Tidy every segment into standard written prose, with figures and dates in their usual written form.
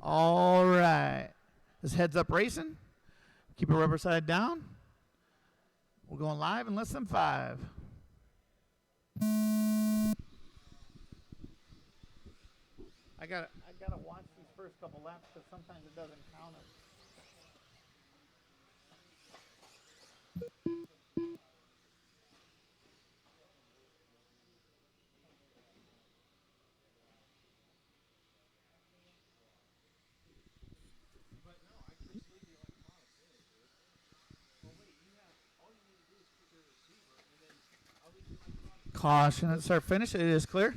All right. This heads up racing. Keep it rubber side down. We're going live in less than 5. I gotta watch these first couple laps because sometimes it doesn't count them. Caution at start finish. It is clear.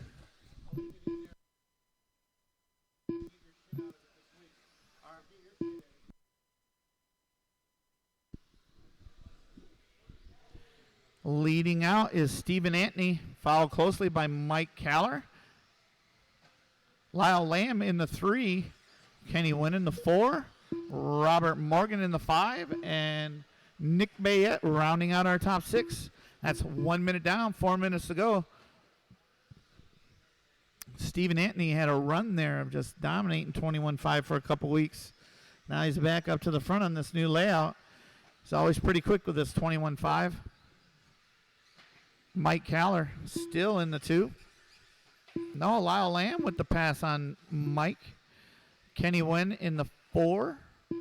Leading out is Stephen Antony, followed closely by Mike Caller. Lyle Lamb in the 3. Kenny Wynn in the 4. Robert Morgan in the 5. And Nick Bayette rounding out our top 6. That's 1 minute down, 4 minutes to go. Stephen Antony had a run there of just dominating 21.5 for a couple weeks. Now he's back up to the front on this new layout. He's always pretty quick with this 21.5. Mike Caller still in the 2. No, Lyle Lamb with the pass on Mike. Kenny Wynn in the 4.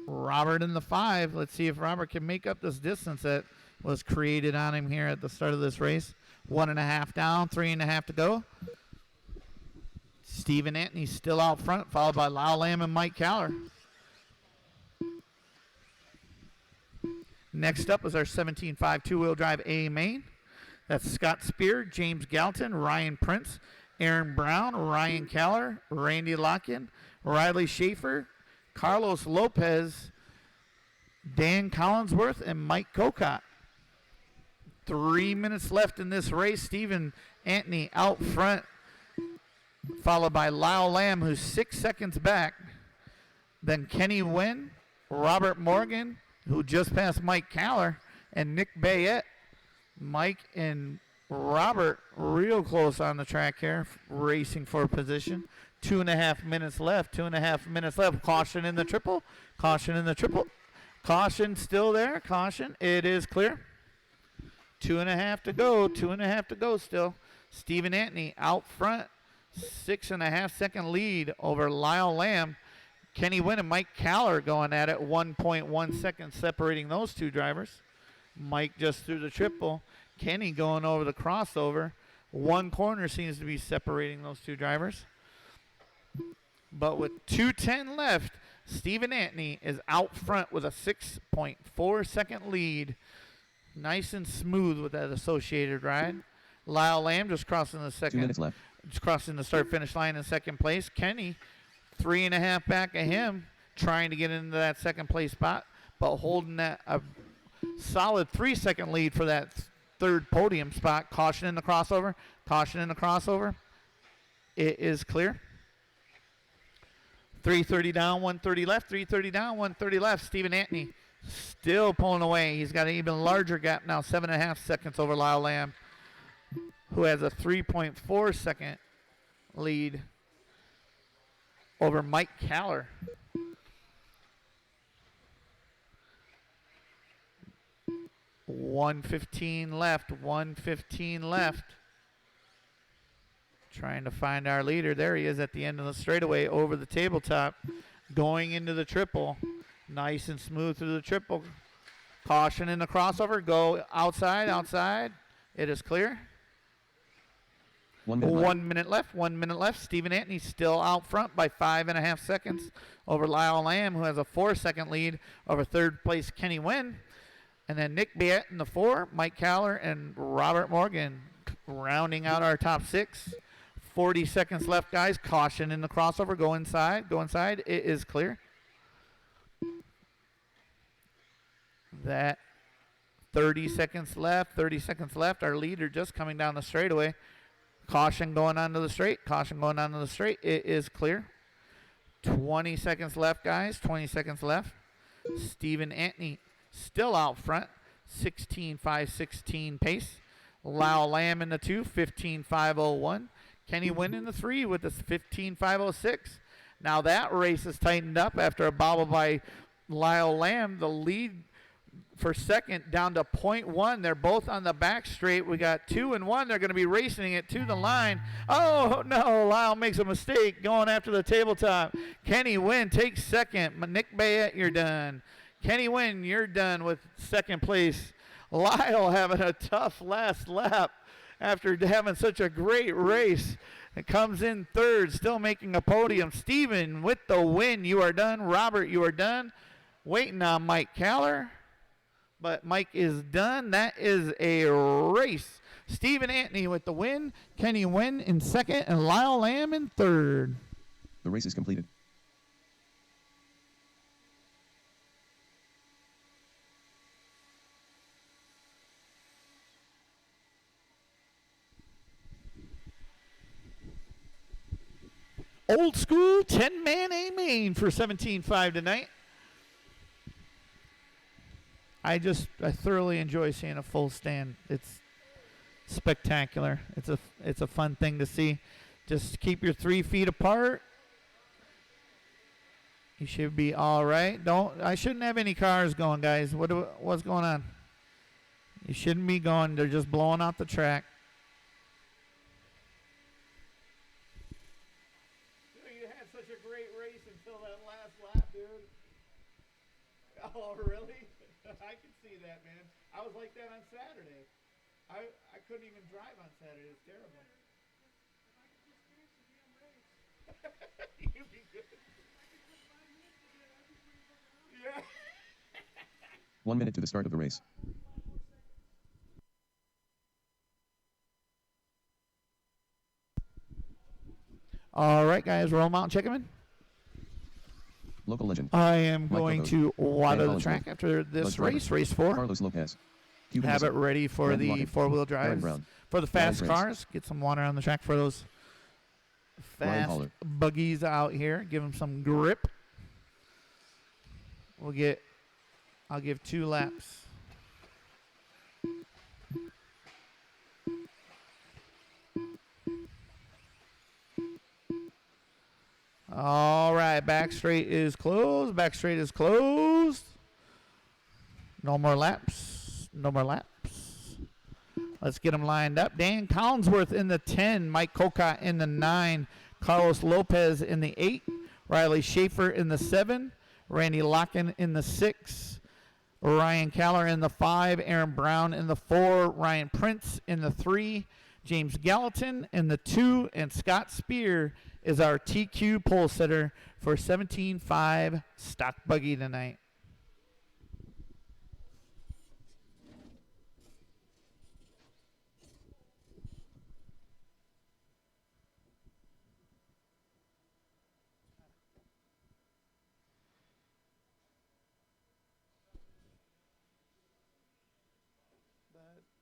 Robert in the 5. Let's see if Robert can make up this distance that was created on him here at the start of this race. 1.5 down, 3.5 to go. Stephen Antony still out front, followed by Lyle Lamb and Mike Caller. Next up is our 17.5 two-wheel drive A main. That's Scott Spear, James Galton, Ryan Prince, Aaron Brown, Ryan Caller, Randy Locken, Riley Schaefer, Carlos Lopez, Dan Collinsworth, and Mike Kokot. 3 minutes left in this race. Stephen Antony out front, followed by Lyle Lamb, who's 6 seconds back. Then Kenny Wynn, Robert Morgan, who just passed Mike Caller, and Nick Bayette. Mike and Robert real close on the track here, racing for position. 2.5 minutes left. 2.5 minutes left. Caution in the triple. Caution in the triple. Caution still there. Caution. It is clear. 2.5 to go. 2.5 to go still. Stephen Antony out front. 6.5 second lead over Lyle Lamb. Kenny Wynn and Mike Caller going at it. 1.1 seconds separating those two drivers. Mike just through the triple. Kenny going over the crossover. One corner seems to be separating those two drivers. But with 2:10 left, Stephen Antony is out front with a 6.4 second lead. Nice and smooth with that associated ride. Lyle Lamb just crossing the second. 2 minutes left. Just crossing the start finish line in second place. Kenny 3.5 back of him, trying to get into that second place spot, but holding that a solid 3 second lead for that third podium spot. Caution in the crossover. Caution in the crossover. It is clear. 3:30 down, 1:30 left. 3:30 down, 1:30 left. Stephen Antony still pulling away. He's got an even larger gap now, 7.5 seconds over Lyle Lamb, who has a 3.4 second lead over Mike Caller. 1:15 left. 1:15 left. Trying to find our leader. There he is at the end of the straightaway over the tabletop. Going into the triple. Nice and smooth through the triple. Caution in the crossover. Go outside, outside. It is clear. 1 minute left. 1 minute left. 1 minute left. Stephen Antony still out front by 5.5 seconds over Lyle Lamb, who has a 4 second lead over third place Kenny Wynn. And then Nick Bayette in the 4, Mike Caller, and Robert Morgan rounding out our top 6. 40 seconds left, guys. Caution in the crossover. Go inside. Go inside. It is clear. That 30 seconds left. 30 seconds left. Our leader just coming down the straightaway. Caution going onto the straight. Caution going onto the straight. It is clear. 20 seconds left, guys. 20 seconds left. Stephen Antony still out front. 16.516 pace. Lyle Lamb in the 2. 15.501. Kenny Wynn in the 3 with a 15.506. Now that race is tightened up after a bobble by Lyle Lamb. The lead for second down to .1. They're both on the back straight. We got 2 and 1. They're going to be racing it to the line. Oh, no. Lyle makes a mistake going after the tabletop. Kenny Wynn takes second. Nick Bayette, you're done. Kenny Wynn, you're done with second place. Lyle having a tough last lap after having such a great race. It comes in third, still making a podium. Steven with the win. You are done. Robert, you are done. Waiting on Mike Caller. But Mike is done. That is a race. Stephen Antony with the win. Kenny Wynn in second. And Lyle Lamb in third. The race is completed. Old school 10-man A main for 17-5 tonight. I thoroughly enjoy seeing a full stand. It's spectacular. It's a fun thing to see. Just keep your 3 feet apart. You should be all right. I shouldn't have any cars going, guys. What's going on? You shouldn't be going. They're just blowing out the track. You had such a great race until that last lap, dude. Oh, really? I can see that, man. I was like that on Saturday. I couldn't even drive on Saturday. It was terrible. You'd be good. Yeah. 1 minute to the start of the race. All right, guys. Roll them out and check them in. Local legend. I am Mike going Lopez. to water the Collins track Road. after this Bud race, Driver. race 4. Carlos Lopez. Cuban Have it Missile. ready for Randy the Lockett. four-wheel Aaron drives. Brown. For the fast Ryan Prince. cars, get some water on the track for those Ryan fast Holler. buggies out here. Give them some grip. I'll give 2 laps. All right, back straight is closed. Back straight is closed. No more laps. No more laps. Let's get them lined up. Dan Collinsworth in the 10. Mike Kokot in the 9. Carlos Lopez in the 8. Riley Schaefer in the 7. Randy Locken in the 6. Ryan Caller in the 5. Aaron Brown in the 4. Ryan Prince in the 3. James Gallatin in the 2. And Scott Spear is our TQ pole sitter for 17-5 stock buggy tonight.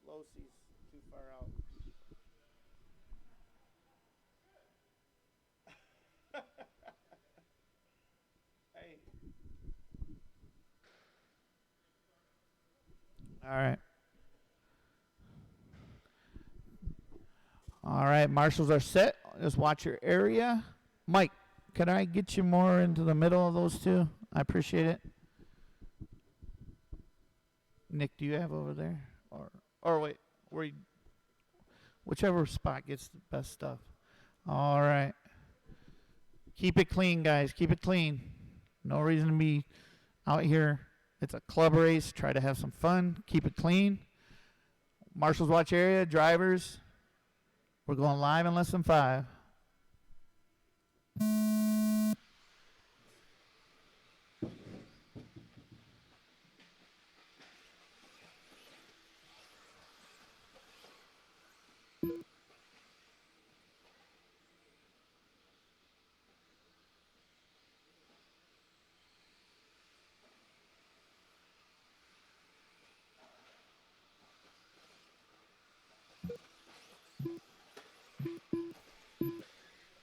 The low C's too far out. Hey. All right. All right, marshals are set. Just watch your area. Mike, can I get you more into the middle of those two? I appreciate it. Nick, do you have over there? Or wait, whichever spot gets the best stuff. All right. Keep it clean, guys. Keep it clean. No reason to be out here. It's a club race. Try to have some fun. Keep it clean. Marshals watch area. Drivers. We're going live in less than 5.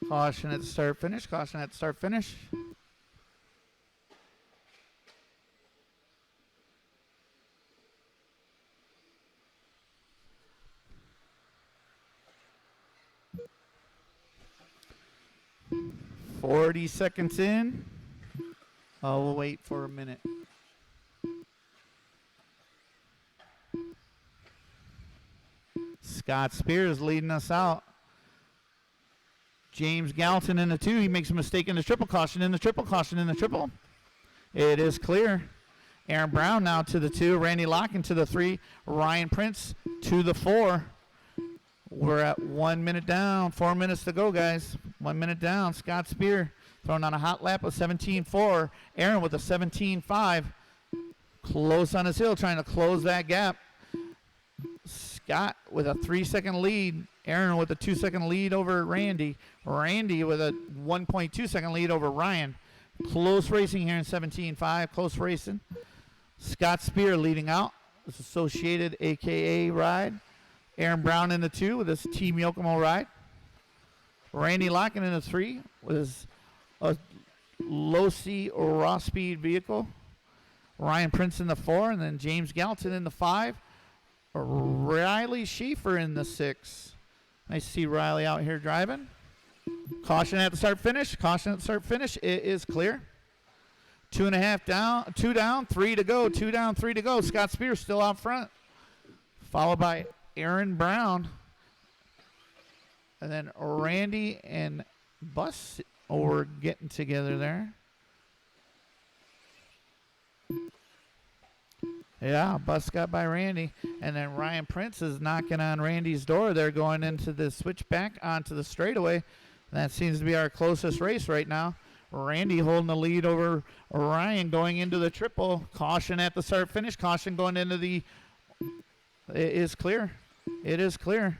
Caution at the start finish. Caution at the start finish. 40 seconds in. Oh, we'll wait for a minute. Scott Spears leading us out. James Gallatin in the 2. He makes a mistake in the triple. Caution in the triple. Caution in the triple. It is clear. Aaron Brown now to the 2. Randy Locken to the 3. Ryan Prince to the 4. We're at 1 minute down. 4 minutes to go, guys. 1 minute down. Scott Spear throwing on a hot lap of 17.4. Aaron with a 17.5. Close on his heel, trying to close that gap. Scott with a 3-second lead. Aaron with a 2-second lead over Randy. Randy with a 1.2-second lead over Ryan. Close racing here in 17.5. Close racing. Scott Spear leading out. This Associated AKA ride. Aaron Brown in the 2 with his Team Yokomo ride. Randy Locken in the 3 with his low C or raw speed vehicle. Ryan Prince in the 4, and then James Gallatin in the 5. Riley Schaefer in the 6. Nice to see Riley out here driving. Caution at the start finish. Caution at the start finish. It is clear. 2.5 down. 2 down. 3 to go. 2 down. 3 to go. Scott Spears still out front. Followed by Aaron Brown. And then Randy and Bus are getting together there. Yeah, Bus got by Randy. And then Ryan Prince is knocking on Randy's door. They're going into the switchback onto the straightaway. That seems to be our closest race right now. Randy holding the lead over Ryan going into the triple. Caution at the start finish. Caution going into the... It is clear. It is clear.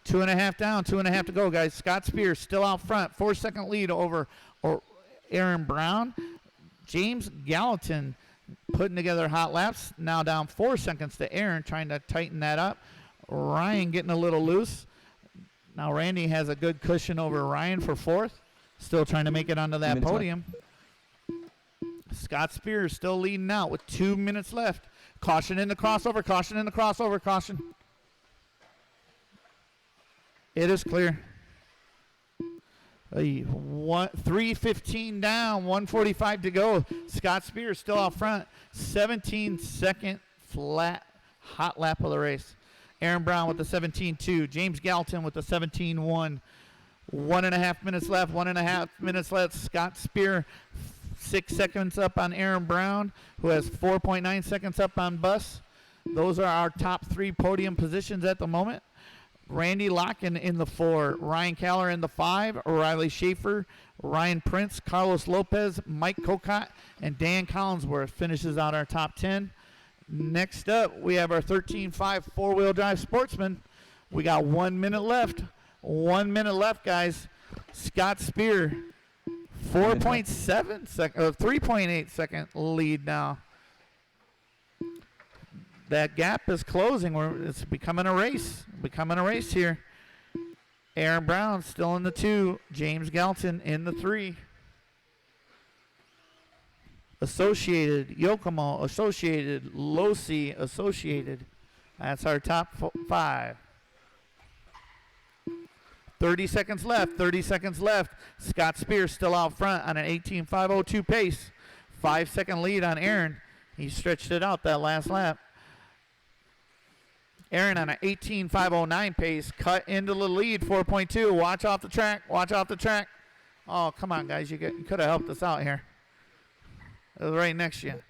2.5 down. 2.5 to go, guys. Scott Spears still out front. 4-second lead over Aaron Brown. James Gallatin putting together hot laps. Now down 4 seconds to Aaron, trying to tighten that up. Ryan getting a little loose. Now Randy has a good cushion over Ryan for 4th. Still trying to make it onto that podium. Scott Spears still leading out with 2 minutes left. Caution in the crossover. Caution in the crossover. Caution. It is clear. 3:15 down, 1:45 to go. Scott Spears still out front. 17-second flat hot lap of the race. Aaron Brown with the 17.2. James Gallatin with the 17.1. 1.5 minutes left. 1.5 minutes left. Scott Spear 6 seconds up on Aaron Brown, who has 4.9 seconds up on Bus. Those are our top 3 podium positions at the moment. Randy Locken in the 4, Ryan Caller in the 5, Riley Schaefer, Ryan Prince, Carlos Lopez, Mike Cocott, and Dan Collinsworth finishes out our top 10. Next up, we have our 13.5 four-wheel drive Sportsman. We got 1 minute left. 1 minute left, guys. Scott Spear, 4.7 second, 3.8 second lead now. That gap is closing. It's becoming a race. Becoming a race here. Aaron Brown still in the 2. James Gallatin in the 3. Associated, Yokomo, Associated, Losi, Associated. That's our top 5. 30 seconds left. 30 seconds left. Scott Spears still out front on an 18.502 pace. 5-second lead on Aaron. He stretched it out that last lap. Aaron on an 18.509 pace, cut into the lead, 4.2. Watch off the track. Watch off the track. Oh, come on, guys. You could have helped us out here. It was right next to you.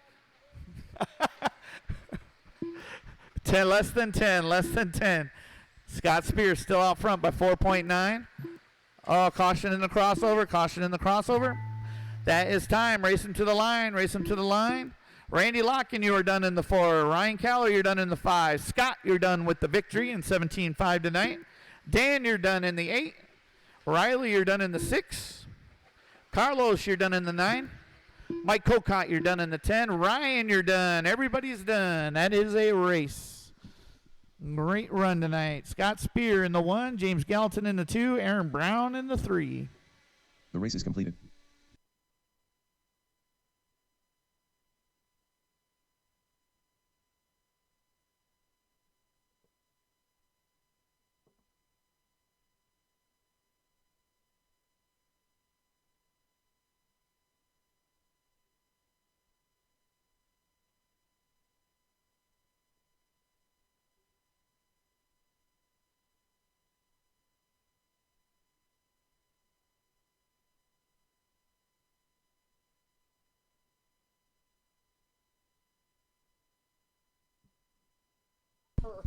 10, less than 10, less than 10. Scott Spears still out front by 4.9. Oh, caution in the crossover. Caution in the crossover. That is time. Race him to the line. Race him to the line. Randy Locken, you are done in the 4. Ryan Caller, you're done in the 5. Scott, you're done with the victory in 17.5 tonight. Dan, you're done in the 8. Riley, you're done in the 6. Carlos, you're done in the 9. Mike Cocott, you're done in the 10. Ryan, you're done. Everybody's done. That is a race. Great run tonight. Scott Spear in the 1. James Gallatin in the 2. Aaron Brown in the 3. The race is completed.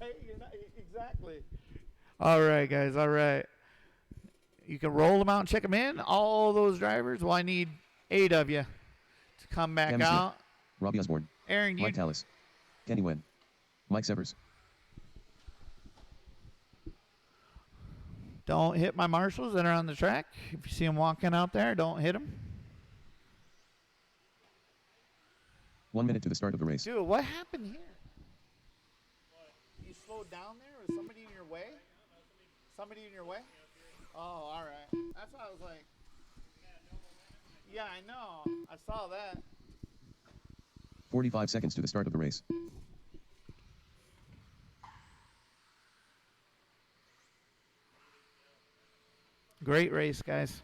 right? You're not exactly. All right, guys. All right. You can roll them out and check them in. All those drivers. Well, I need 8 of you to come back Cam Smith, out. Robbie Osborne, Aaron, you Mike Tallis, Kenny Wynn, Mike Severs. don't hit my marshals that are on the track. If you see them walking out there, don't hit them. 1 minute to the start of the race. Dude, what happened here? You slowed down there? Was somebody in your way? Somebody in your way? Oh, all right. That's what I was like. Yeah, I know. I saw that. 45 seconds to the start of the race. Great race, guys.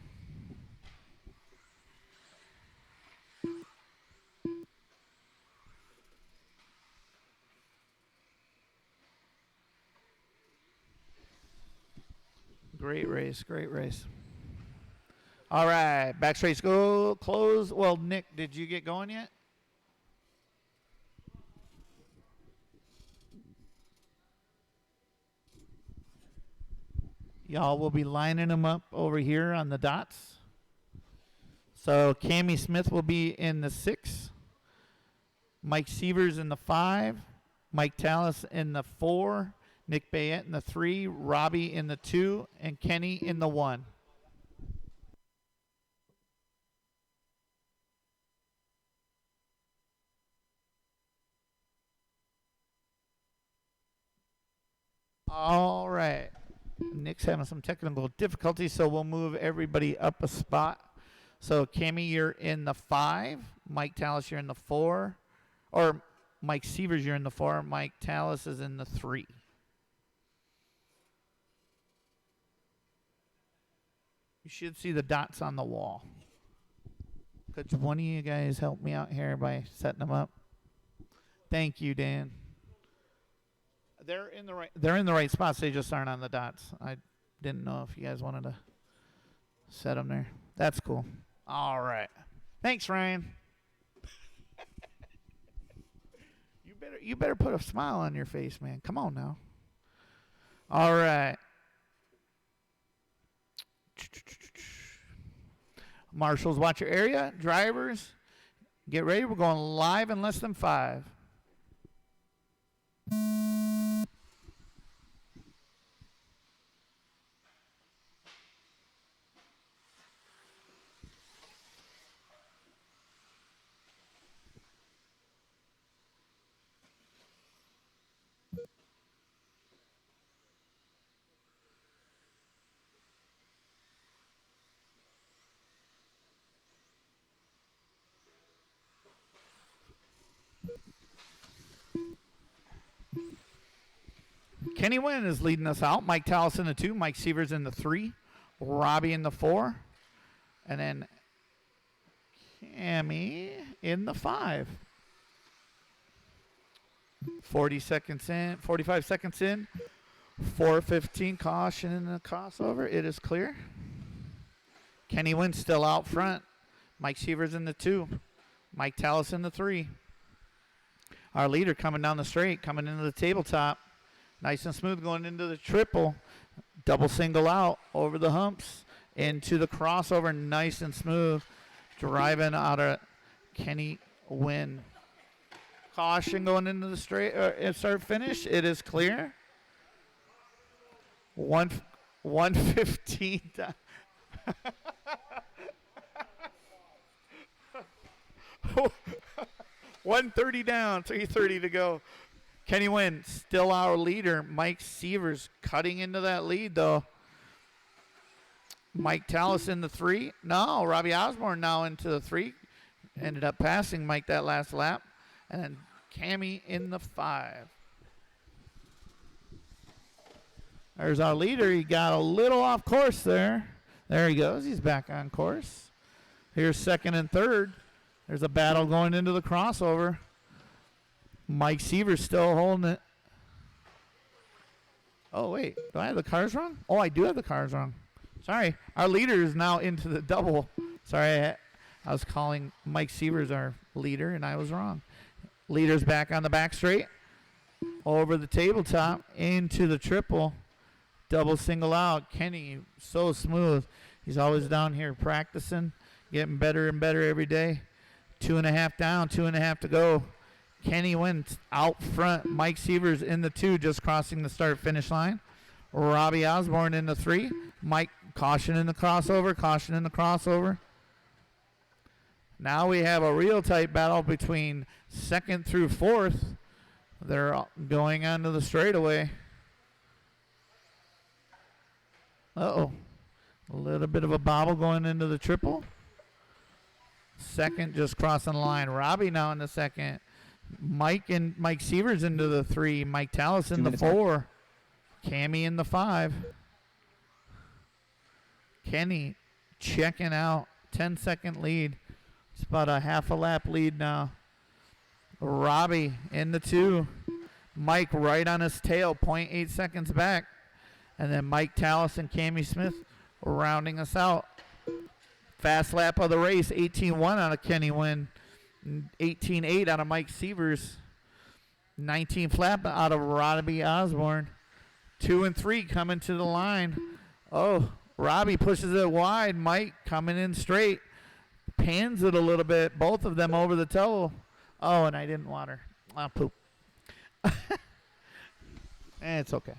Great race, great race. All right, back straights go, close. Well, Nick, did you get going yet? Y'all will be lining them up over here on the dots. So Cammie Smith will be in the 6. Mike Severs in the 5. Mike Tallis in the 4. Nick Bayette in the 3. Robbie in the 2. And Kenny in the 1. All right. Nick's having some technical difficulties, so we'll move everybody up a spot. So, Cammie, you're in the 5. Mike Tallis, you're in the 4. Or Mike Severs, you're in the 4. Mike Tallis is in the 3. You should see the dots on the wall. Could one of you guys help me out here by setting them up? Thank you, Dan. They're in the right spots. They just aren't on the dots. I didn't know if you guys wanted to set them there. That's cool. All right. Thanks, Ryan. You better put a smile on your face, man. Come on now. All right. Marshals, watch your area. Drivers, get ready. We're going live in less than 5. Kenny Wynn is leading us out. Mike Tallis in the 2. Mike Severs in the 3. Robbie in the 4. And then Cammie in the 5. 45 seconds in. 4:15 caution in the crossover. It is clear. Kenny Wynn still out front. Mike Severs in the 2. Mike Tallis in the 3. Our leader coming down the straight, coming into the tabletop. Nice and smooth going into the triple. Double single out over the humps. Into the crossover. Nice and smooth. Driving out of Kenny Wynn. Caution going into the straight start finish. It is clear. 1:15. 1:30 down. 3:30 to go. Kenny Wynn, still our leader. Mike Severs cutting into that lead, though. Mike Tallis in the 3. No, Robbie Osborne now into the 3. Ended up passing Mike that last lap. And then Cammie in the 5. There's our leader. He got a little off course there. There he goes. He's back on course. Here's second and third. There's a battle going into the crossover. Mike Severs still holding it. Oh, wait. Do I have the cars wrong? Oh, I do have the cars wrong. Sorry. Our leader is now into the double. Sorry, I was calling Mike Severs our leader, and I was wrong. Leader's back on the back straight. over the tabletop into the triple. Double single out. Kenny, so smooth. He's always down here practicing, getting better and better every day. 2.5 down, 2.5 to go. Kenny wins out front. Mike Sievers in the 2, just crossing the start-finish line. Robbie Osborne in the 3. Mike, caution in the crossover, caution in the crossover. Now we have a real tight battle between 2nd through 4th. They're going onto the straightaway. Uh-oh. A little bit of a bobble going into the triple. 2nd just crossing the line. Robbie now in the 2nd. Mike Sievers into the 3. Mike Tallis in the 4. Cammy in the 5. Kenny checking out. 10-second lead. It's about a half a lap lead now. Robbie in the 2. Mike right on his tail, 0.8 seconds back. And then Mike Tallis and Cammy Smith rounding us out. Fast lap of the race, 18-1 out of Kenny Wynn. 18-8 out of Mike Sievers. 19th lap out of Robbie Osborne. 2 and 3 coming to the line. Oh, Robbie pushes it wide. Mike coming in straight. Pans it a little bit. Both of them over the toe. Oh, and I didn't water. Ah, poop. It's okay.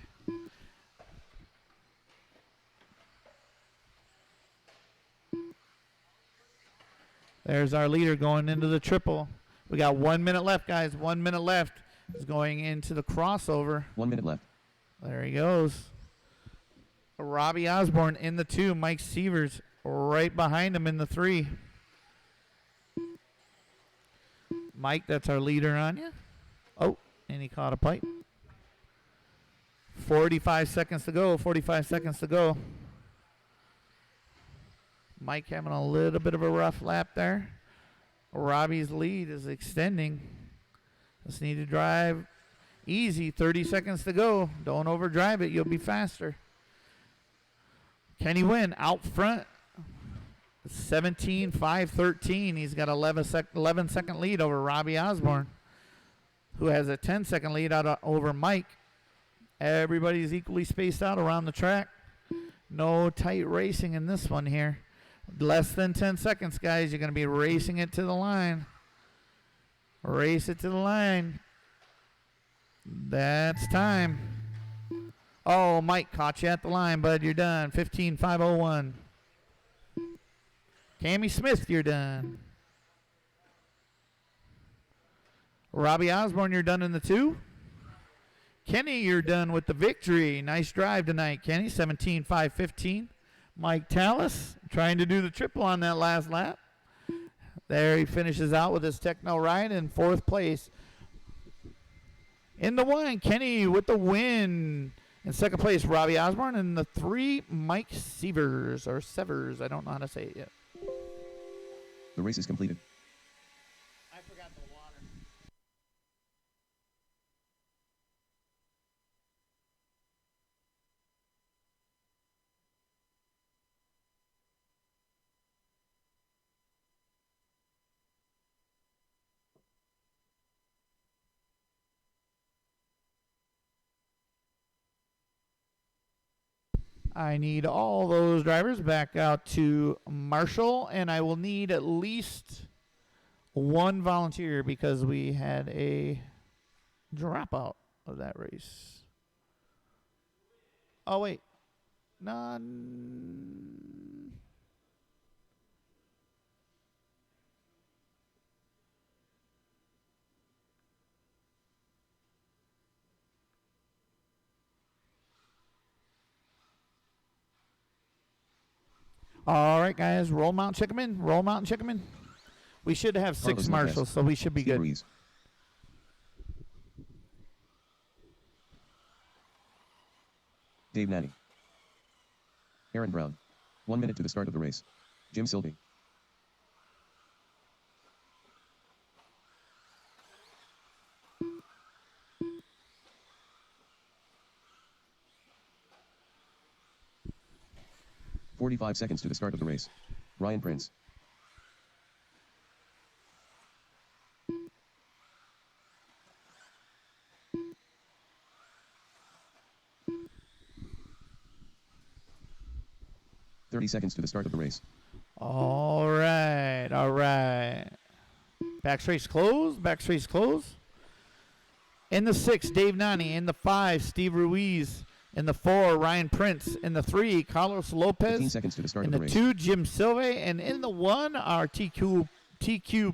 There's our leader going into the triple. We got 1 minute left, guys. 1 minute left. He's going into the crossover. 1 minute left. There he goes. Robbie Osborne in the 2. Mike Sievers right behind him in the 3. Mike, that's our leader on you. Oh, and he caught a pipe. 45 seconds to go. 45 seconds to go. Mike having a little bit of a rough lap there. Robbie's lead is extending. Just need to drive easy. 30 seconds to go. Don't overdrive it. You'll be faster. Kenny Wynn out front. 17-5-13. He's got 11-second lead over Robbie Osborne, who has a 10-second lead over Mike. Everybody's equally spaced out around the track. No tight racing in this one here. Less than 10 seconds, guys. You're going to be racing it to the line. Race it to the line. That's time. Oh, Mike caught you at the line, bud. You're done. 15-5-01. Cammy Smith, you're done. Robbie Osborne, you're done in the 2. Kenny, you're done with the victory. Nice drive tonight, Kenny. 17-5-15. Mike Tallis trying to do the triple on that last lap. There he finishes out with his Techno ride in 4th place. In the 1, Kenny with the win. In 2nd place, Robbie Osborne. In the 3, Mike Sievers, or Severs. I don't know how to say it yet. The race is completed. I forgot the water. I need all those drivers back out to Marshall, and I will need at least 1 volunteer because we had a dropout of that race. Oh, wait. None. All right, guys. Roll mount, check them in. Roll mount and check them in. We should have 6 marshals, so we should be good. Breeze. Dave Natty. Aaron Brown. 1 minute to the start of the race. Jim Sylvie. "45 seconds to the start of the race. Ryan Prince. 30 seconds to the start of the race. All right, all right. Back straight's closed, back straight's closed. In the 6, Dave Nani. In the 5, Steve Ruiz. In the 4, Ryan Prince. In the 3, Carlos 15 Lopez. seconds to the start In of the the race. 2, Jim Silve. And in the 1, our TQ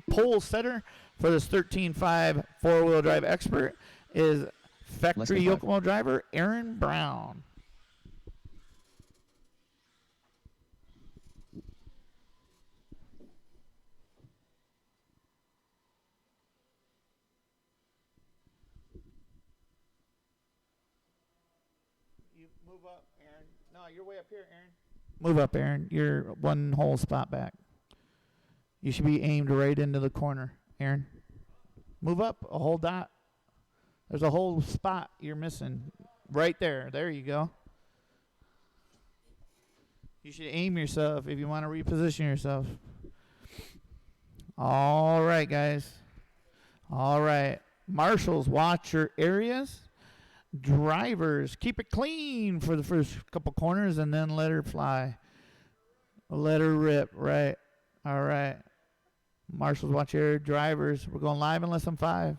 pole setter for this 13.5 four-wheel drive expert is factory Less than 5. Yokomo driver Aaron Brown. You move up, Aaron. No, you're way up here, Aaron. Move up, Aaron. You're one whole spot back. You should be aimed right into the corner, Aaron. Move up a whole dot. There's a whole spot you're missing. Right there. There you go. You should aim yourself if you want to reposition yourself. All right, guys. All right. Marshals, watch your areas. Drivers, keep it clean for the first couple corners and then let her fly. Let her rip, right. All right. Marshals, watch your drivers. We're going live in less than 5.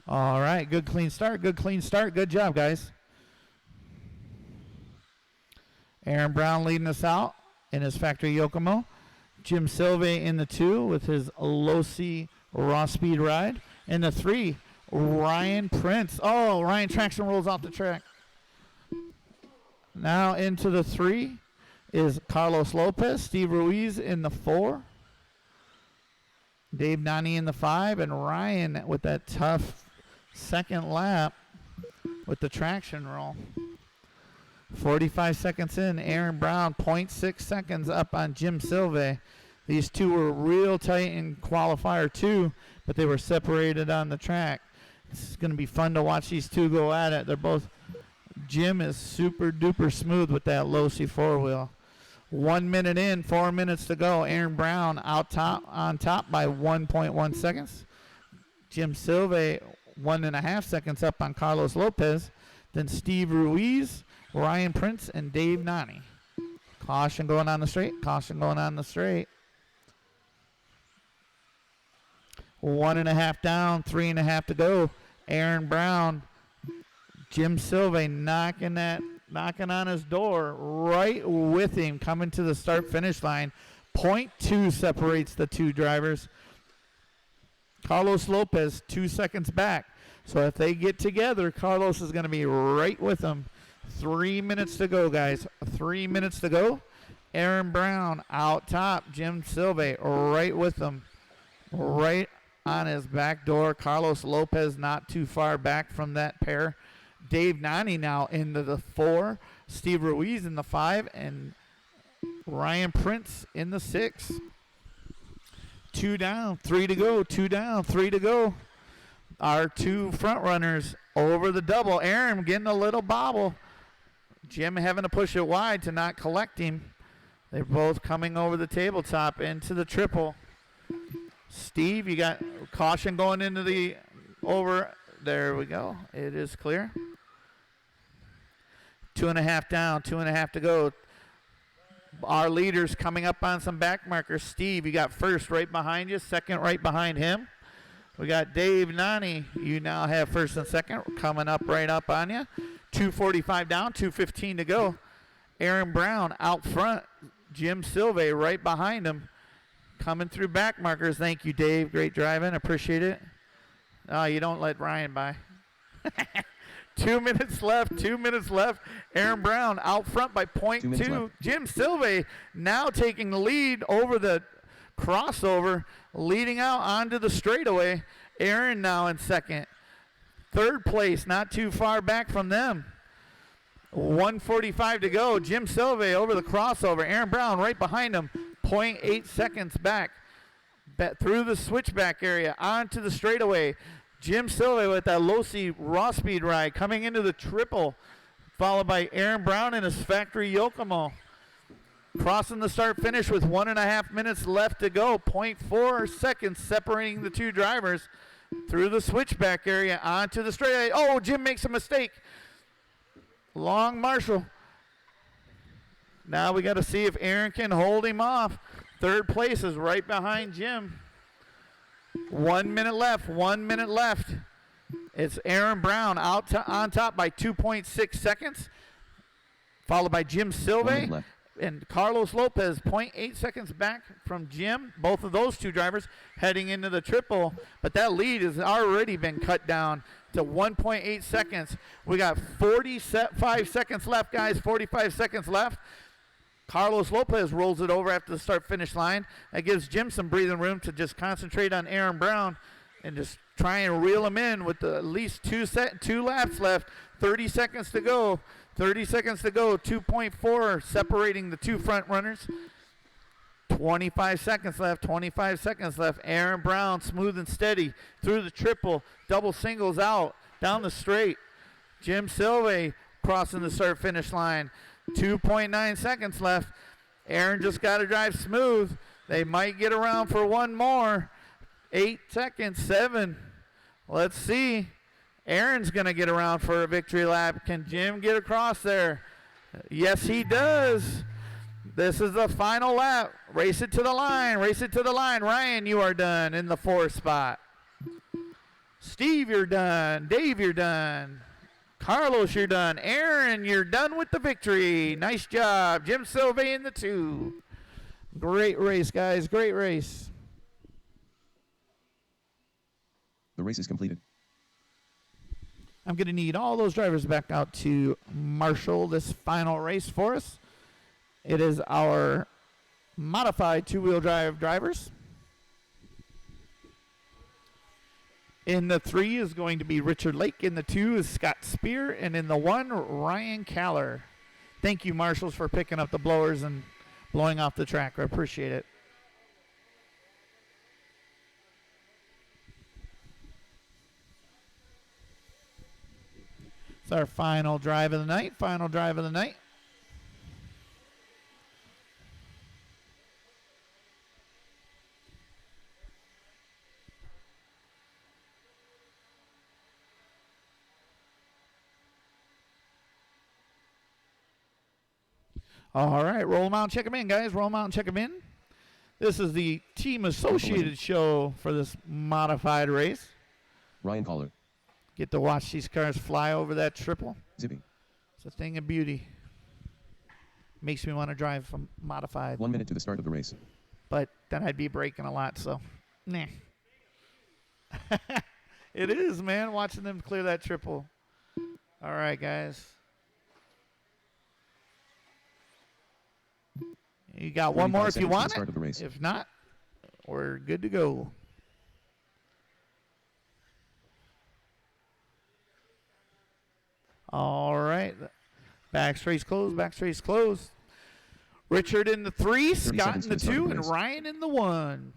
All right, good clean start, good clean start. Good job, guys. Aaron Brown leading us out in his factory Yokomo. Jim Silve in the 2 with his Losi raw speed ride. In the 3, Ryan Prince. Oh, Ryan Traction rolls off the track. Now into the 3 is Carlos Lopez. Steve Ruiz in the 4. Dave Nani in the 5. And Ryan with that tough second lap with the traction roll. 45 seconds in. Aaron Brown, 0.6 seconds up on Jim Silve. These two were real tight in qualifier 2, but they were separated on the track. This is going to be fun to watch these two go at it. They're both, Jim is super duper smooth with that Losi 4-wheel. 1 minute in, 4 minutes to go. Aaron Brown on top by 1.1 seconds. Jim Silve 1.5 seconds up on Carlos Lopez. Then Steve Ruiz, Ryan Prince, and Dave Nani. Caution going on the straight. Caution going on the straight. 1.5 down, 3.5 to go. Aaron Brown, Jim Silve knocking on his door, right with him, coming to the start-finish line. 0.2 separates the two drivers. Carlos Lopez 2 seconds back. So if they get together, Carlos is going to be right with them. 3 minutes to go, guys. 3 minutes to go. Aaron Brown out top. Jim Silve right with them. Right on his back door. Carlos Lopez not too far back from that pair. Dave Nani now into the 4. Steve Ruiz in the 5. And Ryan Prince in the 6. 2 down, 3 to go. 2 down, 3 to go. Our two front runners over the double. Aaron getting a little bobble. Jim having to push it wide to not collect him. They're both coming over the tabletop into the triple. Steve, you got caution going into the over. There we go. It is clear. 2.5 down, 2.5 to go. Our leaders coming up on some back markers. Steve, you got first right behind you, second right behind him. We got Dave Nani. You now have first and second coming up right up on you. 2:45 down, 2:15 to go. Aaron Brown out front. Jim Silve right behind him. Coming through back markers. Thank you, Dave. Great driving. Appreciate it. Oh, you don't let Ryan by. 2 minutes left. 2 minutes left. Aaron Brown out front by 0.2. Jim Silve now taking the lead over the crossover, leading out onto the straightaway. Aaron now in second. Third place, not too far back from them. 1:45 to go. Jim Silve over the crossover. Aaron Brown right behind him. 0.8 seconds back. Through the switchback area onto the straightaway. Jim Silve with that Losi raw speed ride coming into the triple, followed by Aaron Brown in his factory Yokomo. crossing the start finish with 1.5 minutes left to go. 0.4 seconds separating the two drivers through the switchback area onto the straightaway. Oh, Jim makes a mistake. Long Marshall. Now we got to see if Aaron can hold him off. Third place is right behind Jim. 1 minute left. 1 minute left. It's Aaron Brown out on top by 2.6 seconds, followed by Jim Silve and Carlos Lopez, 0.8 seconds back from Jim. Both of those two drivers heading into the triple, but that lead has already been cut down to 1.8 seconds. We got 45 seconds left, guys. 45 seconds left. Carlos Lopez rolls it over after the start-finish line. That gives Jim some breathing room to just concentrate on Aaron Brown and just try and reel him in with at least two laps left. 30 seconds to go. 30 seconds to go. 2.4 separating the two front runners. 25 seconds left. 25 seconds left. Aaron Brown smooth and steady through the triple. Double singles out down the straight. Jim Silve crossing the start-finish line. 2.9 seconds left. Aaron just got to drive smooth. They might get around for one more. 8 seconds, 7. Let's see. Aaron's going to get around for a victory lap. Can Jim get across there? Yes, he does. This is the final lap. Race it to the line. Race it to the line. Ryan, you are done in the 4th spot. Steve, you're done. Dave, you're done. Carlos, you're done. Aaron, you're done with the victory. Nice job. Jim Silve in the 2. Great race, guys. Great race. The race is completed. I'm going to need all those drivers back out to marshal this final race for us. It is our modified two-wheel drive drivers. In the 3 is going to be Richard Lake. In the 2 is Scott Spear. And in the 1, Ryan Caller. Thank you, marshals, for picking up the blowers and blowing off the track. I appreciate it. It's our final drive of the night. Final drive of the night. All right, roll them out and check them in, guys. Roll them out and check them in. This is the Team Associated show for this modified race. Ryan Caller. Get to watch these cars fly over that triple. Zippy. It's a thing of beauty. Makes me want to drive from modified. 1 minute to the start of the race. But then I'd be braking a lot, so nah. It is, man, watching them clear that triple. All right, guys. You got one more if you want it. If not, we're good to go. All right. Back straight's closed. Back straight's closed. Richard in the 3, Scott in the 2, and Ryan in the 1.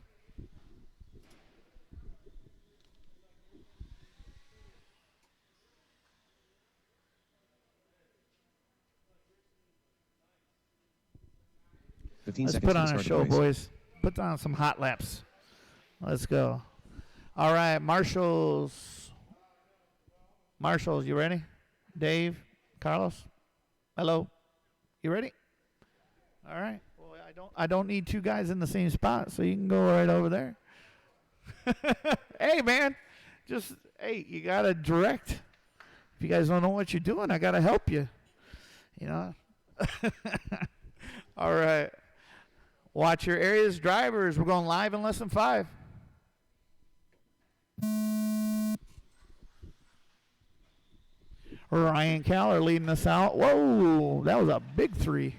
Let's put on a show, boys. Put on some hot laps. Let's go. All right, Marshals. Marshals, you ready? Dave, Carlos, hello. You ready? All right. Well, I don't need two guys in the same spot, so you can go right over there. Hey, man, you gotta direct. If you guys don't know what you're doing, I gotta help you. You know. All right. Watch your areas, drivers. We're going live in less than 5. Ryan Caller leading us out. Whoa, that was a big 3.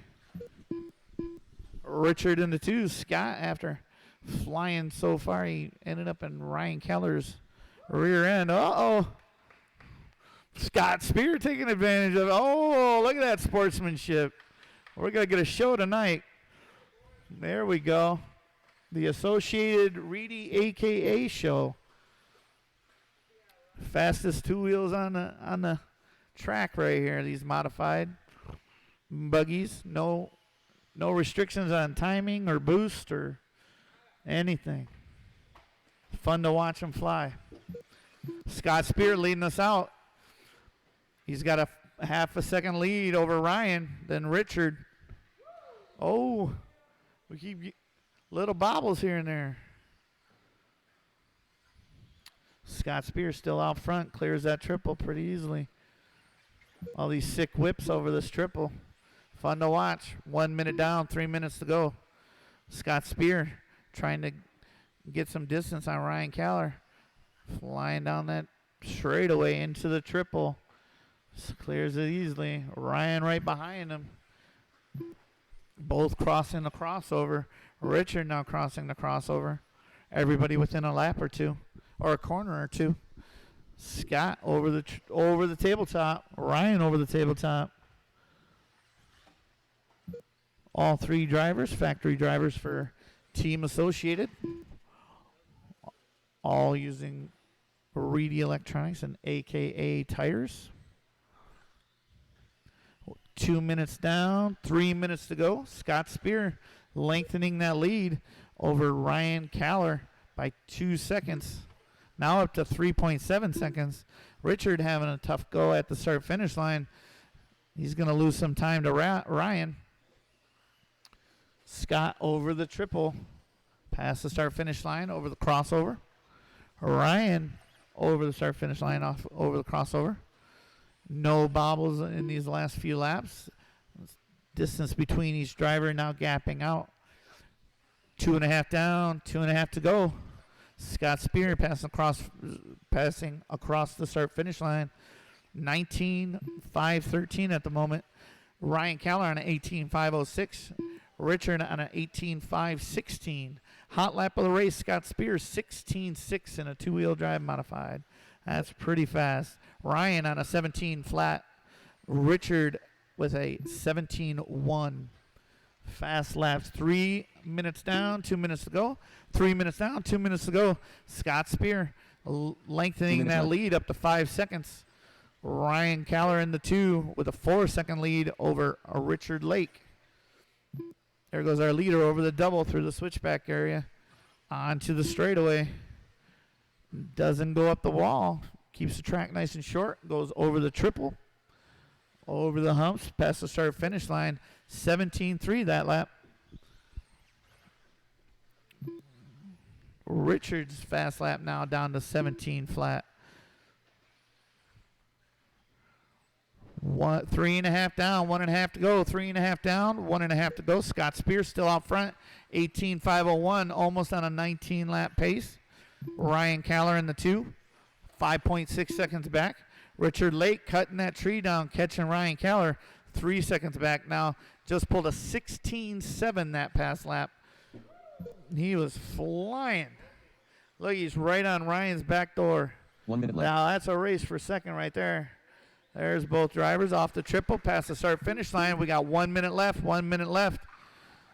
Richard in the 2. Scott, after flying so far, he ended up in Ryan Keller's rear end. Uh-oh. Scott Spear taking advantage of it. Oh, look at that sportsmanship. We're going to get a show tonight. There we go. The Associated Reedy AKA show. Fastest two wheels on the track right here. These modified buggies. No No restrictions on timing or boost or anything. Fun to watch him fly. Scott Spear leading us out. He's got a half a second lead over Ryan, then Richard. Oh, we keep little bobbles here and there. Scott Spear still out front, clears that triple pretty easily. All these sick whips over this triple. Fun to watch. 1 minute down, 3 minutes to go. Scott Spear trying to get some distance on Ryan Caller. Flying down that straightaway into the triple. Clears it easily. Ryan right behind him. Both crossing the crossover. Richard now crossing the crossover. Everybody within a lap or two, or a corner or two. Scott over the tabletop. Ryan over the tabletop. All three drivers, factory drivers for Team Associated. All using Reedy Electronics and AKA tires. 2 minutes down, 3 minutes to go. Scott Spear lengthening that lead over Ryan Caller by 2 seconds. Now up to 3.7 seconds. Richard having a tough go at the start-finish line. He's going to lose some time to Ryan. Scott over the triple. Past the start-finish line, over the crossover. Ryan over the start-finish line, off over the crossover. No bobbles in these last few laps. Distance between each driver now gapping out. 2.5 down, 2.5 to go. Scott Spear passing across the start-finish line. 19.513 at the moment. Ryan Caller on an 18.506. Richard on an 18.516. Hot lap of the race, Scott Spear 16.6 in a two-wheel drive modified. That's pretty fast. Ryan on a 17 flat. Richard with a 17.1. Fast laps. 3 minutes down, 2 minutes to go. 3 minutes down, 2 minutes to go. Scott Spear lengthening that lead up to 5 seconds. Ryan Caller in the 2 with a 4-second lead over Richard Lake. There goes our leader over the double through the switchback area. Onto the straightaway. Doesn't go up the wall. Keeps the track nice and short. Goes over the triple. Over the humps. Past the start-finish line. 17.3 that lap. Richard's fast lap now down to 17 flat. 3.5 down, 1.5 to go. 3.5 down, 1.5 to go. Scott Spear still out front. 18.501, almost on a 19 lap pace. Ryan Caller in the 2. 5.6 seconds back. Richard Lake cutting that tree down, catching Ryan Caller. 3 seconds back now. Just pulled a 16.7 that past lap. He was flying. Look, he's right on Ryan's back door. 1 minute left. Now that's a race for second right there. There's both drivers off the triple, past the start-finish line. We got 1 minute left, 1 minute left.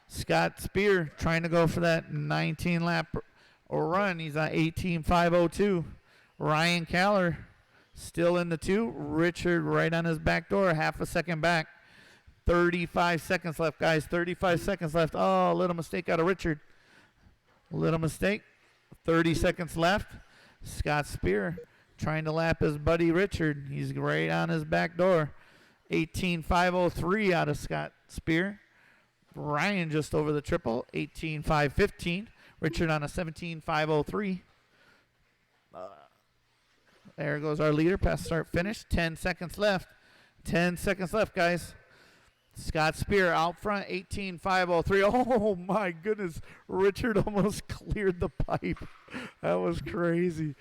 Scott Spear trying to go for that 19-lap run. He's on 18.502. Ryan Caller still in the 2. Richard right on his back door, half a second back. 35 seconds left, guys. 35 seconds left. Oh, a little mistake out of Richard. Little mistake. 30 seconds left. Scott Spear trying to lap his buddy Richard. He's right on his back door. 18.503 out of Scott Spear. Ryan just over the triple. 18.515. Richard on a 17.503. There goes our leader. Past start finish. 10 seconds left. 10 seconds left, guys. Scott Spear out front, 18.503. Oh, my goodness. Richard almost cleared the pipe. That was crazy.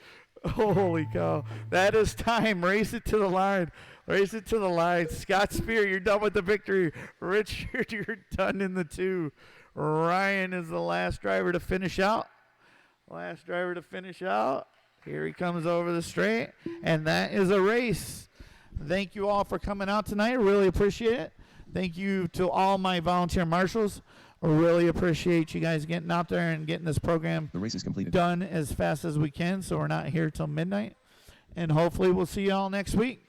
Holy cow. That is time. Race it to the line. Race it to the line. Scott Spear, you're done with the victory. Richard, you're done in the 2. Ryan is the last driver to finish out. Last driver to finish out. Here he comes over the straight. And that is a race. Thank you all for coming out tonight. Really appreciate it. Thank you to all my volunteer marshals. I really appreciate you guys getting out there and getting this program The race is completed. done as fast as we can, so we're not here till midnight. And hopefully we'll see you all next week.